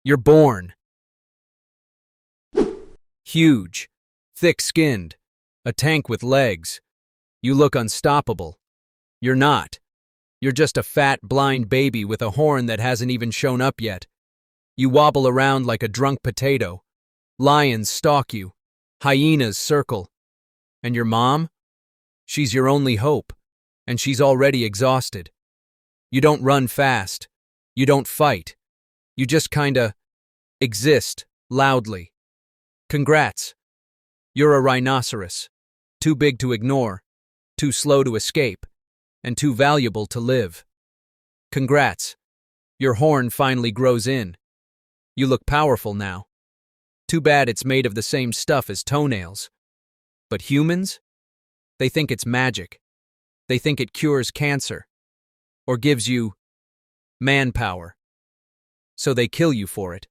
You're born. Huge, thick-skinned, a tank with legs. You look unstoppable. You're not. You're just a fat, blind baby with a horn that hasn't even shown up yet. You wobble around like a drunk potato. Lions stalk you. Hyenas circle. And your mom? She's your only hope, and she's already exhausted. You don't run fast. You don't fight. You just kinda exist loudly. Congrats. You're a rhinoceros. Too big to ignore, too slow to escape, and too valuable to live. Congrats. Your horn finally grows in. You look powerful now. Too bad it's made of the same stuff as toenails. But humans? They think it's magic. They think it cures cancer. Or gives you manpower. So they kill you for it.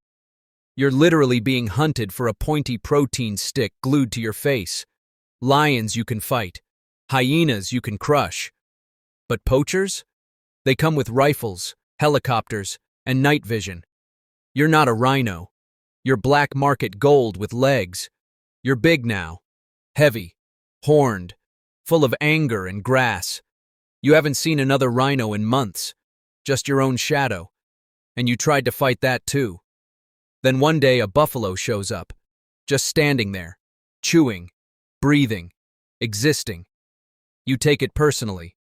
You're literally being hunted for a pointy protein stick glued to your face. Lions you can fight. Hyenas you can crush. But poachers? They come with rifles, helicopters, and night vision. You're not a rhino. You're black market gold with legs. You're big now. Heavy. Horned. Full of anger and grass. You haven't seen another rhino in months. Just your own shadow. And you tried to fight that too. Then one day a buffalo shows up. Just standing there. Chewing. Breathing. Existing. You take it personally.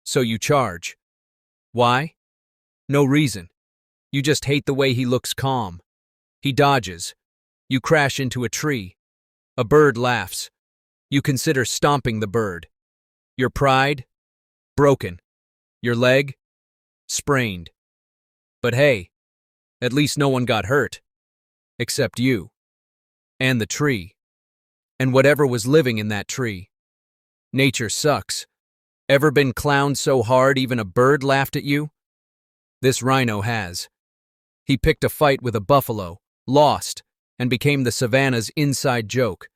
So you charge. Why? No reason. You just hate the way he looks calm. He dodges. You crash into a tree. A bird laughs. You consider stomping the bird. Your pride? Broken. Your leg? Sprained. But hey, at least no one got hurt. Except you. And the tree. And whatever was living in that tree. Nature sucks. Ever been clowned so hard even a bird laughed at you? This rhino has. He picked a fight with a buffalo, lost, and became the savannah's inside joke.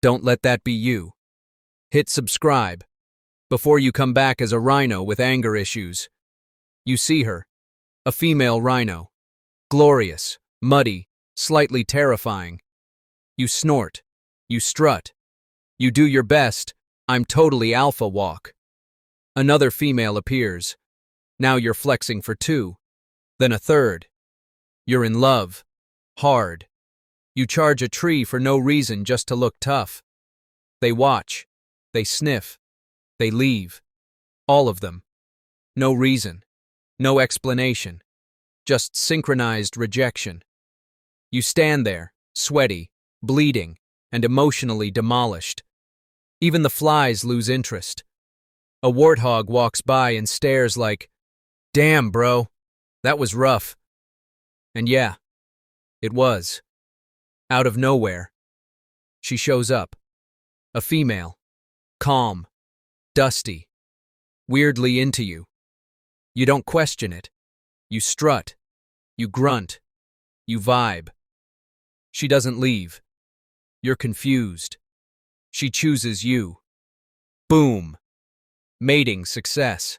Don't let that be you. Hit subscribe before you come back as a rhino with anger issues. You see her, a female rhino. Glorious, muddy, slightly terrifying. You snort. You strut. You do your best, I'm totally alpha walk. Another female appears. Now you're flexing for two. Then a third. You're in love. Hard. You charge a tree for no reason just to look tough. They watch. They sniff. They leave. All of them. No reason. No explanation. Just synchronized rejection. You stand there, sweaty, bleeding, and emotionally demolished. Even the flies lose interest. A warthog walks by and stares like, "Damn, bro, that was rough." And yeah, it was. Out of nowhere, she shows up. A female. Calm. Dusty. Weirdly into you. You don't question it. You strut. You grunt. You vibe. She doesn't leave. You're confused. She chooses you. Boom. Mating success.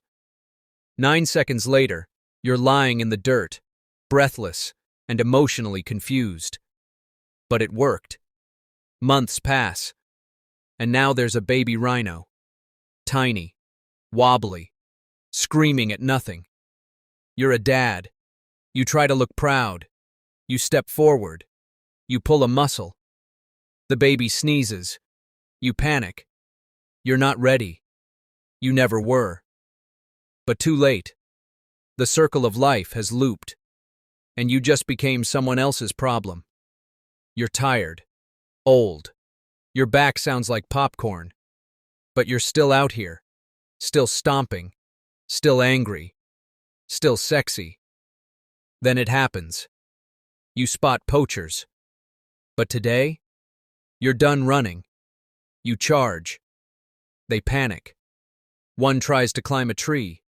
9 seconds later, you're lying in the dirt, breathless and emotionally confused. But it worked. Months pass, and now there's a baby rhino. Tiny, wobbly, screaming at nothing. You're a dad. You try to look proud. You step forward. You pull a muscle. The baby sneezes. You panic. You're not ready. You never were. But too late. The circle of life has looped, and you just became someone else's problem. You're tired. Old. Your back sounds like popcorn. But you're still out here. Still stomping. Still angry. Still sexy. Then it happens. You spot poachers. But today, you're done running. You charge. They panic. One tries to climb a tree.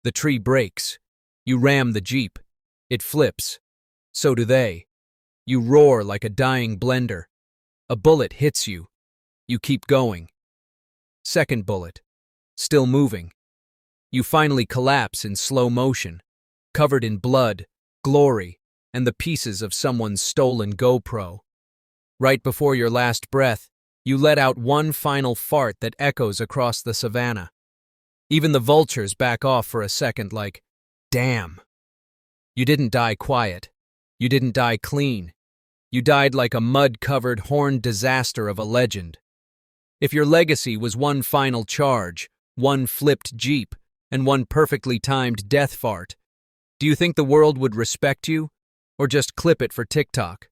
The tree breaks. You ram the jeep. It flips. So do they. You roar like a dying blender. A bullet hits you. You keep going. Second bullet. Still moving. You finally collapse in slow motion, covered in blood, glory, and the pieces of someone's stolen GoPro. Right before your last breath, you let out one final fart that echoes across the savannah. Even the vultures back off for a second like, damn. You didn't die quiet. You didn't die clean. You died like a mud-covered, horned disaster of a legend. If your legacy was one final charge, one flipped Jeep, and one perfectly timed death fart, do you think the world would respect you, or just clip it for TikTok?